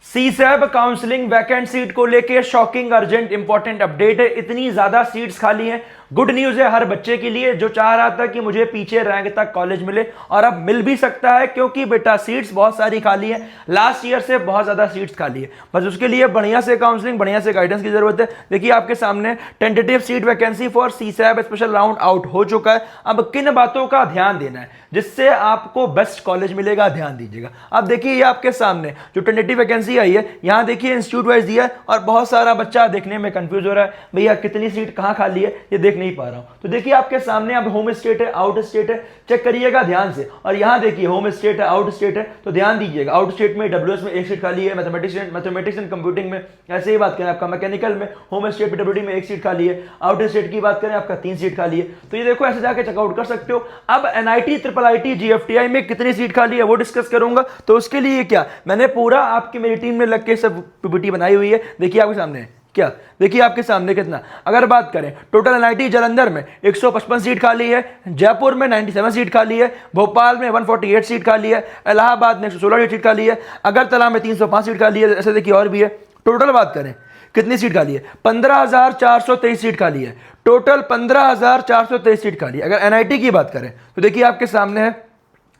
CSAB counselling vacant seat को लेके shocking urgent important update है। इतनी ज्यादा सीट्स खाली हैं। गुड न्यूज है हर बच्चे के लिए जो चाह रहा था कि मुझे पीछे रैंक तक कॉलेज मिले, और अब मिल भी सकता है क्योंकि बेटा सीट्स बहुत सारी खाली है। लास्ट ईयर से बहुत ज्यादा सीट्स खाली है। बस उसके लिए बढ़िया से काउंसलिंग, बढ़िया से गाइडेंस की जरूरत है। देखिए आपके सामने tentative seat vacancy for CSAB special round out हो चुका है। अब किन बातों का ध्यान देना है जिससे आपको बेस्ट कॉलेज मिलेगा, ध्यान दीजिएगा। अब देखिए ये आपके सामने जो टेंटेटिव वैकेंसी आई है, यहां देखिए इंस्टीट्यूट वाइज दिया है और बहुत सारा बच्चा देखने में कंफ्यूज हो रहा है, भैया कितनी सीट कहां खाली है ये देख नहीं पा रहा हूं। तो देखिए आपके सामने अब होम स्टेट है, आउट स्टेट है, चेक करिएगा ध्यान से। और यहां देखिए होम स्टेट है, आउट स्टेट है, तो ध्यान दीजिएगा। आउट स्टेट में डब्ल्यूएस में एक सीट खाली है, मैथमेटिक्स एंड कंप्यूटिंग में ऐसे ही बात करें आपका मैकेनिकल में, होम स्टेट डब्ल्यूडी में एक सीट खाली है, आउट स्टेट की बात करें आपका 3 सीट खाली है। तो ये देखो ऐसे जाके चेकआउट कर सकते हो। अब एनआईटी, ट्रिपल आईटी, जीएफटीआई में कितनी सीट खाली है वो डिस्कस करूंगा। तो उसके लिए क्या मैंने पूरा आपकी मेरी टीम में लग के सब पीपीटी बनाई हुई है। देखिए आपके सामने क्या, देखिए आपके सामने कितना। अगर बात करें टोटल एनआईटी जालंधर में 155 सीट खाली है, जयपुर में 97 सीट खाली है, भोपाल में 148 सीट खाली है, इलाहाबाद में 116 सीट खाली है, अगरतला में 305 सीट खाली है। ऐसे देखिए और भी है। टोटल बात करें कितनी सीट खाली है, 15,423 सीट खाली है। टोटल 15,423 सीट खाली है। अगर एनआईटी की बात करें तो देखिए आपके सामने है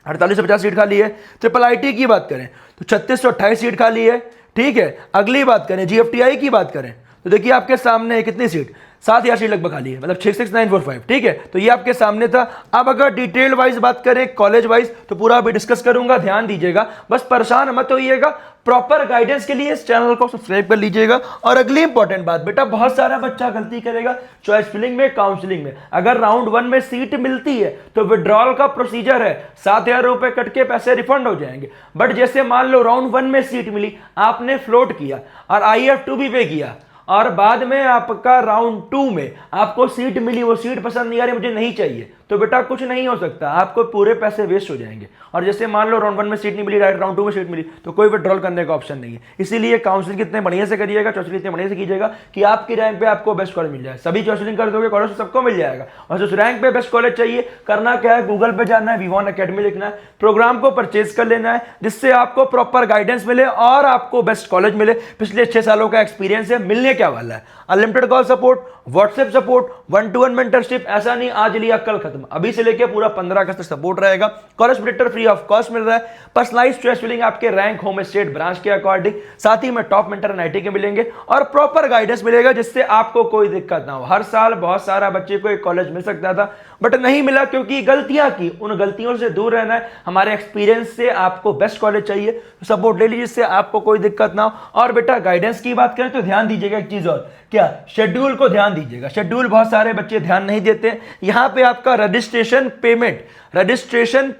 48 से 50 सीट खाली है। ट्रिपल आईटी की बात करें तो 3628 सीट खाली है। ठीक है, अगली बात करें जीएफटीआई की बात करें तो देखिए आपके सामने कितनी सीट, 7,000 सीट लगभग खाली है, मतलब 66945। ठीक है, तो ये आपके सामने था। अब अगर डिटेल वाइज बात करें कॉलेज वाइज तो पूरा अभी डिस्कस करूंगा, ध्यान दीजिएगा। बस परेशान मत होइएगा, प्रॉपर गाइडेंस के लिए इस चैनल को सब्सक्राइब कर लीजिएगा। और अगली इंपॉर्टेंट बात, बेटा बहुत सारा बच्चा गलती करेगा चॉइस फिलिंग में, काउंसलिंग में। अगर राउंड 1 में सीट मिलती है तो विड्रॉल का प्रोसीजर है, 7,000 रुपए कट के पैसे रिफंड हो जाएंगे। बट जैसे मान लो राउंड 1 में सीट मिली, आपने फ्लोट किया और IF2 भी पे किया, और बाद में आपका राउंड 2 में आपको सीट मिली, वो सीट पसंद नहीं आ रही, मुझे नहीं चाहिए, तो बेटा कुछ नहीं हो सकता, आपको पूरे पैसे वेस्ट हो जाएंगे। और जैसे मान लो राउंड 1 में सीट नहीं मिली, डायरेक्ट राउंड 2 में सीट मिली, तो कोई विड्रॉल करने का ऑप्शन नहीं है। इसीलिए काउंसलिंग कितने बढ़िया से करिएगा, चॉइसिंग इतने बढ़िया से कीजिएगा कि आपकी रैंक पे आपको बेस्ट कॉलेज मिल जाए। सभी चॉइसिंग कर दोगे कॉलेज सबको मिल जाएगा। और जिस रैंक पे बेस्ट कॉलेज चाहिए, करना क्या है, गूगल पे जाना है, वी1 अकेडमी लिखना है, प्रोग्राम को परचेज कर लेना है, जिससे आपको प्रॉपर गाइडेंस मिले और आपको बेस्ट कॉलेज मिले। पिछले 6 सालों का एक्सपीरियंस है, मिलने क्या वाला है, unlimited call support, WhatsApp support, 1-to-1 mentorship. ऐसा नहीं आज लिया कल खत्म, अभी से लेके पूरा 15 अगस्त तक सपोर्ट रहेगा। College protector free of cost मिल रहा है, पर्सनलाइज्ड चॉइस फिलिंग आपके रैंक, होम स्टेट, ब्रांच के अकॉर्डिंग, साथ ही में टॉप मेंटर एनआईटी के मिलेंगे और प्रॉपर गाइडेंस मिलेगा जिससे आपको कोई दिक्कत ना हो। हर साल बहुत सारा बच्चे को एक कॉलेज मिल सकता था बट नहीं मिला क्योंकि गलतियां की। उन गलतियों से दूर रहना है। हमारे एक्सपीरियंस से आपको बेस्ट कॉलेज चाहिए तो सपोर्ट ले लीजिए जिससे आपको कोई दिक्कत ना हो। और बेटा गाइडेंस की बात करें तो ध्यान दीजिएगा एक चीज और, क्या, शेड्यूल को ध्यान दीजिएगा। शेड्यूल बहुत सारे बच्चे ध्यान नहीं देते। यहां पे आपका रजिस्ट्रेशन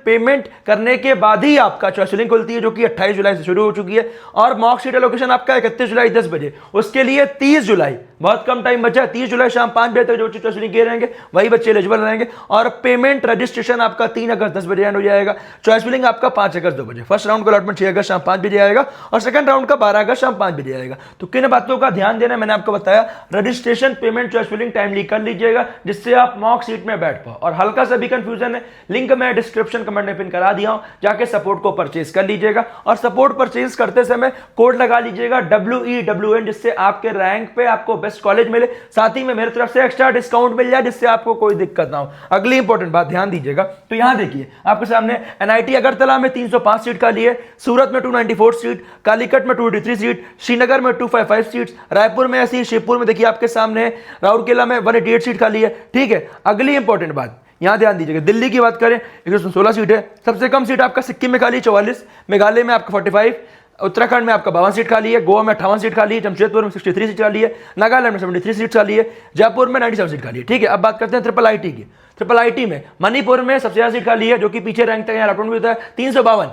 पेमेंट करने के बाद ही आपका चॉइस फिलिंग खुलती है, जो कि 28 जुलाई से शुरू हो चुकी है। और मॉक शीट एलोकेशन आपका 31 जुलाई 10 बजे। उसके लिए 30 जुलाई, बहुत कम टाइम बचा है, 30 जुलाई शाम 5 बजे तक जो बच्चे चॉइस फिलिंग किए रहेंगे वही बच्चे एलिजिबल रहेंगे। और पेमेंट रजिस्ट्रेशन आपका 3 अगस्त 10 बजे एंड हो जाएगा। चॉइस फिलिंग आपका 5 अगस्त 2 बजे। फर्स्ट राउंड का अलॉटमेंट 6 अगस्त शाम 5 बजे आएगा और सेकंड राउंड का 12 अगस्त शाम 5 बजे आएगा। तो किन बातों का ध्यान देना है मैंने आपको बताया। Registration, payment, choice filling timely कर लीजिएगा जिससे आप मॉक सीट में बैठ पाओ। और हल्का सा भी कंफ्यूजन है, लिंक मैं डिस्क्रिप्शन कमेंट में पिन करा दिया हूं, जाके सपोर्ट को परचेज कर लीजिएगा। और सपोर्ट परचेज करते समय कोड लगा लीजिएगा WEWN, जिससे आपके रैंक पे आपको बेस्ट कॉलेज मिले, साथ ही में मेरी तरफ से एक्स्ट्रा डिस्काउंट मिल जाए जिससे आपको कोई दिक्कत ना हो। अगली इंपॉर्टेंट बात ध्यान दीजिएगा। तो यहां देखिए आपके सामने एनआईटी अगरतला में 305 सीट खाली है, सूरत में 294 सीट, कालीकट में 283 सीट, श्रीनगर में 255 सीट, रायपुर में ऐसी, शिवपुर में देखिए आपके सामने, राउरकेला में 188 सीट खाली है। ठीक है, अगली इंपॉर्टेंट बात यहां ध्यान दीजिएगा। दिल्ली की बात करें 116 सीट है, सबसे कम सीट आपका सिक्किम में खाली 44, मेघालय में आपका 45, उत्तराखंड में आपका 52 सीट खाली है, गोवा में 58 सीट खाली है, जमशेदपुर में 63 सीट खाली है, नागालैंड में 73 सीट खाली है, जयपुर में 97 सीट खाली है। ठीक है, अब बात करते हैं ट्रिपल आईटी की। ट्रिपल आईटी में मणिपुर में सबसे ज्यादा सीट खाली है, जो कि पीछे रैंक तक यहाँ अलॉटमेंट भी होता है, 352।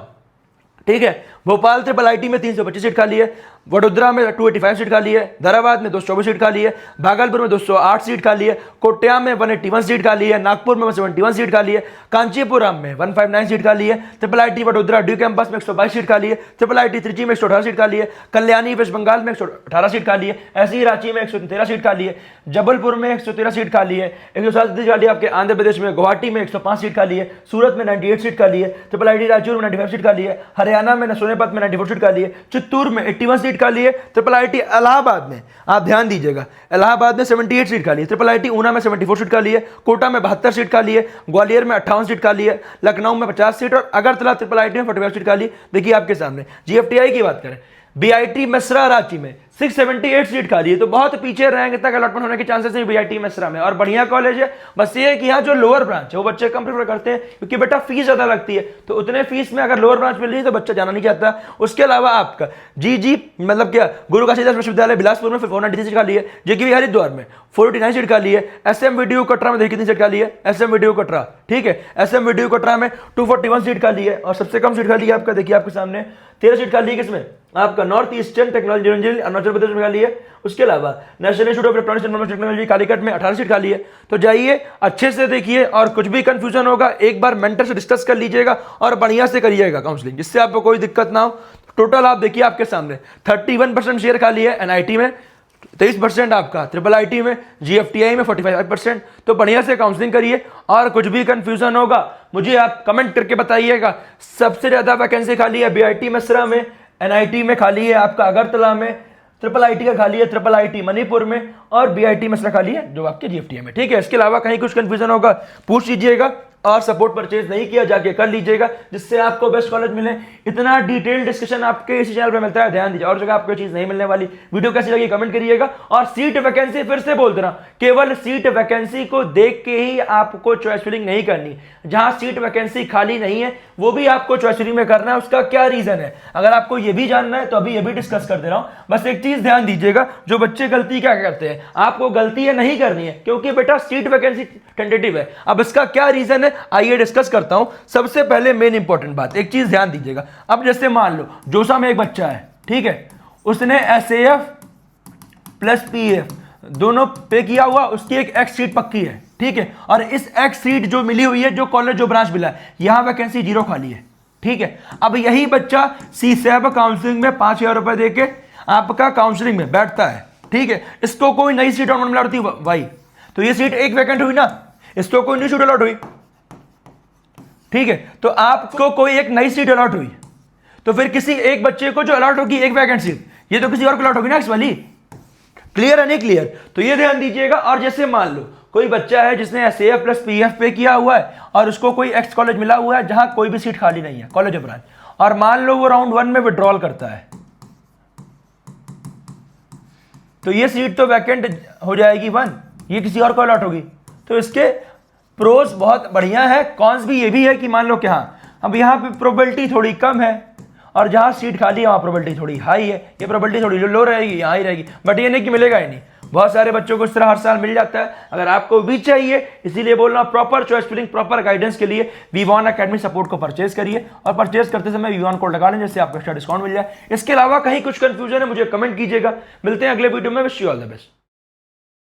ठीक है, भोपाल ट्रिपल आईटी में 325 सीट खाली है, वडोदरा में 285 सीट खाली है, धराबाद में 224 सीट खाली है, भागलपुर में 208 सीट खाली है, कोट्याम में 181 सीट खाली है, नागपुर में 171 सीट खाली है, कांचीपुरम में 159 सीट खाली है, triple IT Vadodara due campus में 122 सीट खाली है, ट्रिपल आईटी त्रिची में 118 सीट खाली है, कल्याणी वेस्ट बंगाल में 118 सीट खाली है, ऐसी ही रांची में 113 सीट खाली है, जबलपुर में 113 सीट खाली है, 107 सीट खाली है आपके आंध्र प्रदेश में, गुवाहाटी में 105 सीट खाली है, सूरत में 98 सीट खाली है, ट्रिपल आईटी रायचूर में 95 सीट खाली है, हरियाणा में सोने सोनीपत में 94 सीट खाली है, चित्तूर में 81 सीट खाली है, ट्रिपल आईटी इलाहाबाद में, आप ध्यान दीजिएगा, इलाहाबाद में 78 सीट खाली है, ट्रिपल आईटी ऊना में 74 सीट खाली है, कोटा में 72 सीट खाली है, ग्वालियर में 58 सीट खाली है, लखनऊ में 50 सीट और अगरतला ट्रिपल आईटी में 45 सीट खाली। देखिए आपके सामने जीएफटीआई की बात करें, बीआईटी मेसरा रांची में 678 सीट खाली है, तो बहुत पीछे रैंक तक अलॉटमेंट होने के चांसेस है बीआईटी मेसरा में, और बढ़िया कॉलेज है। बस ये है कि यहाँ जो लोअर ब्रांच है वो बच्चे कम प्रेफर करते हैं क्योंकि बेटा फीस ज्यादा लगती है, तो उतने फीस में अगर लोअर ब्रांच मिल रही है तो बच्चा जाना नहीं चाहता। उसके अलावा आपका जी मतलब क्या गुरु काशीदास विश्वविद्यालय बिलासपुर में 493 सीट खाली है, जेकेवी हरिद्वार में 49 सीट खाली है, एसएमवीडीयू कटरा में देखिए कितनी सीट खाली है, एसएमवीडीयू कटरा, ठीक है, एसएमवीडीयू कटरा में 241 सीट खाली है, और सबसे कम सीट खाली है आपका देखिए आपके सामने 13 सीट खाली है, किसमें आपका north eastern technology university Arunachal Pradesh में खाली है। उसके अलावा national institute of electronics and information technology Calicut में 18 सीट खाली है। तो जाइए अच्छे से देखिए, और कुछ भी कंफ्यूजन होगा एक बार मेंटर से डिस्कस कर लीजिएगा और बढ़िया से करिएगा काउंसलिंग, जिससे आपको कोई दिक्कत ना हो। टोटल आप देखिए आपके सामने 31% शेयर खाली है एनआईटी में, 23% आपका ट्रिपल आईटी में, जीएफटीआई में 45%। तो बढ़िया से काउंसलिंग करिए, और कुछ भी कंफ्यूजन होगा मुझे आप कमेंट करके बताइएगा। सबसे ज्यादा वैकेंसी खाली है बीआईटी मेसरा में, एनआईटी में खाली है आपका अगरतला में, ट्रिपल आईटी का खाली है ट्रिपल आईटी मणिपुर में, और बीआईटी मेसरा खाली है जो आपके जीएफटीआई में, ठीक है। इसके अलावा कहीं कुछ कंफ्यूजन होगा पूछ लीजिएगा, और सपोर्ट परचेज नहीं किया जाके कर लीजिएगा, जिससे आपको बेस्ट कॉलेज मिले। इतना डिटेल डिस्कशन आपके इसी चैनल पे मिलता है, ध्यान दीजिए, और जगह आपको चीज नहीं मिलने वाली। वीडियो कैसी लगी कमेंट करिएगा, और सीट वैकेंसी फिर से बोल दे रहा हूं, केवल सीट वैकेंसी को देख के ही आपको चॉइस फिलिंग नहीं करनी। जहां सीट वैकेंसी खाली नहीं है वो भी आपको चॉइस फिलिंग में करना है, उसका क्या रीजन है, अगर आपको ये भी जानना है तो अभी ये भी डिस्कस कर दे रहा हूं। बस एक चीज ध्यान दीजिएगा, जो बच्चे गलती क्या करते हैं, आपको गलती है नहीं करनी है, क्योंकि बेटा सीट वैकेंसी टेंटेटिव है। अब इसका क्या रीजन है आइए डिस्कस करता हूं। सबसे पहले मेन इंपॉर्टेंट बात, एक चीज ध्यान दीजिएगा। अब जैसे मान लो जोसा में एक बच्चा है, ठीक है, उसने एसएएफ प्लस पीएफ दोनों पे किया हुआ, उसकी एक एक्स सीट पक्की है, ठीक है, और इस एक्स सीट जो मिली हुई है, जो कॉलेज जो ब्रांच मिला है, यहां वैकेंसी 0 खाली है, ठीक है। अब यही बच्चा सीसैब काउंसलिंग में 5000 रुपए देके आपका काउंसलिंग में बैठता है, ठीक है, इसको कोई नई सीट और मिला होती भाई, तो ये सीट एक वैकेंट हुई ना, इसको कोई नई सीट अलॉट हुई, ठीक है, तो आपको कोई एक नई सीट अलॉट हुई, तो फिर किसी एक बच्चे को जो अलॉट होगी एक वैकेंट सीट, ये तो किसी और को अलॉट होगी ना इस वाली। क्लियर है नहीं क्लियर? तो ये ध्यान दीजिएगा। और जैसे मान लो कोई बच्चा है जिसने एसएएफ प्लस पीएफ पे किया हुआ है, और उसको कोई एक्स कॉलेज मिला हुआ है जहां कोई भी सीट खाली नहीं है, कॉलेज ऑफ ब्रांच, और मान लो वो राउंड 1 में विड्रॉल करता है, तो ये सीट तो वैकेंट हो जाएगी 1, ये किसी और को अलॉट होगी। तो इसके प्रोस बहुत बढ़िया है, कॉन्स भी ये भी है कि मान लो कि हाँ अब यहाँ पे प्रोबेबिलिटी थोड़ी कम है, और जहाँ सीट खाली है वहाँ प्रोबेबिलिटी थोड़ी हाई है, ये प्रोबेबिलिटी थोड़ी लो रहेगी, यहाँ ही रहेगी, बट ये नहीं कि मिलेगा ही नहीं। बहुत सारे बच्चों को इस तरह हर साल मिल जाता है। अगर आपको भी चाहिए, इसीलिए बोल रहा हूँ, proper choice filling proper guidance के लिए वी1 अकेडमी सपोर्ट को परचेज करिए, और परचेज करते समय वी1 कोड लगा लें, जिससे आपको एक्स्ट्रा डिस्काउंट मिल जाए। इसके अलावा कहीं कुछ कंफ्यूजन है मुझे कमेंट कीजिएगा। मिलते हैं अगले वीडियो में, wish you all the best.